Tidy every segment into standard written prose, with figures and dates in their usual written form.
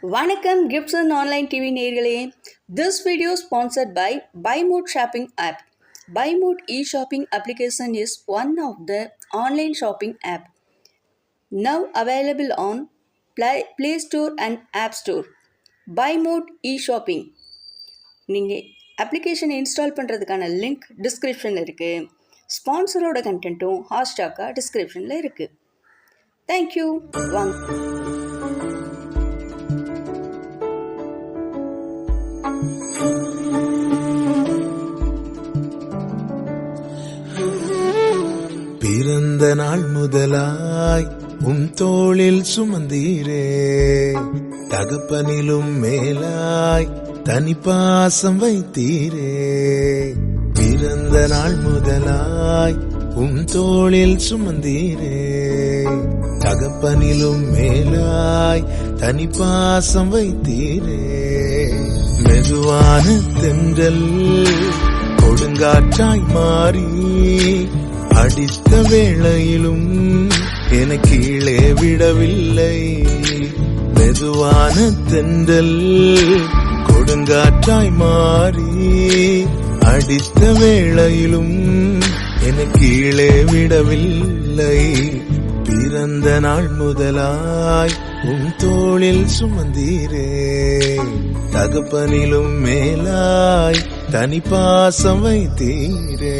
வணக்கம் gifts and online TV நேயர்களே. This video sponsored by BuyMode shopping app. BuyMode e-shopping application is one of the online shopping app now available on Play Store and App Store. BuyMode e-shopping நீங்கள் application install பண்ணுறதுக்கான link டிஸ்கிரிப்ஷனில் இருக்குது. ஸ்பான்சரோட கண்டென்ட்டும் ஹாஷ்டாக்காக டிஸ்கிரிப்ஷனில் இருக்குது. Thank you. வாங்க. பிறந்த நாள் முதலாய் தோளில் சுமந்தீரே, தகப்பனிலும் மேலாய் தனி பாசம் வைத்தீரே. பிறந்த நாள் முதலாய் தோளில் சுமந்தீரே, தகப்பனிலும் மேலாய் தனி பாசம் வைத்தீரே. மெதுவான தென்றல் கொடுங்காற்றாய் மாறி அடித்த வேளையிலும் என கீழே விடவில்லை. மெதுவான தென்றல் கொடுங்காற்றாய் மாறி அடித்த வேளையிலும் என கீழே விடவில்லை. பிறந்த நாள் முதலாய் தோளில் சுமந்தீரே, தகப்பனிலும் மேலாய் தனி பாசம் வைத்தீரே.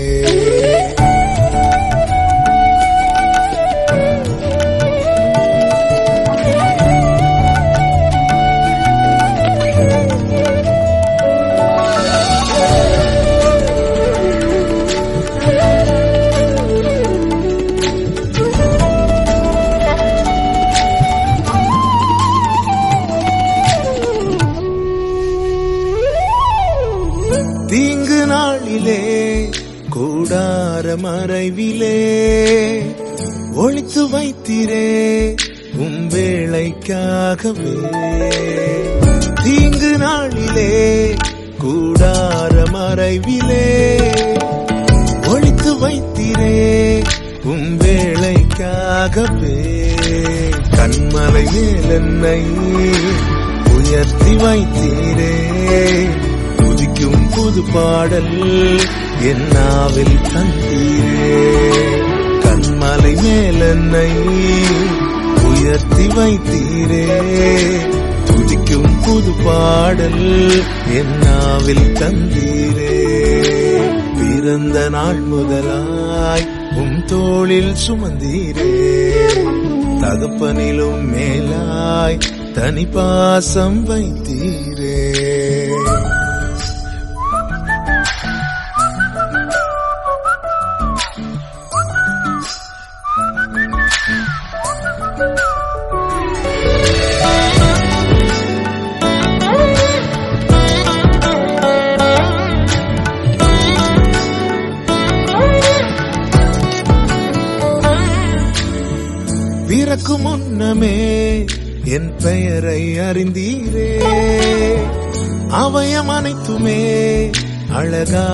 தீங்கு நாளிலே கூடார மறைவிலே ஒளித்து வைத்திரே வேளைக்காகவே. தீங்கு நாளிலே கூடார மறைவிலே ஒளித்து வைத்திரே வேளைக்காகவே. கண்மலை மேல் என்னை உயர்த்தி வைத்தீரே, புதிக்கும் புது பாடல் என் நாவில் தந்தீரே. கண்மலை மேல் என்னை உயர்த்தி வைத்தீரே, புதிக்கும் புது பாடல் என் நாவில் தந்தீரே. பிறந்த நாள் முதலாய் தோளில் சுமந்தீரே, தகப்பனிலும் மேலாய் தனி பாசம் வைத்தீரே. பிறக்கு முன்னமே என் பெயரை அறிந்தீரே, அவயம் அனைத்துமே அழகா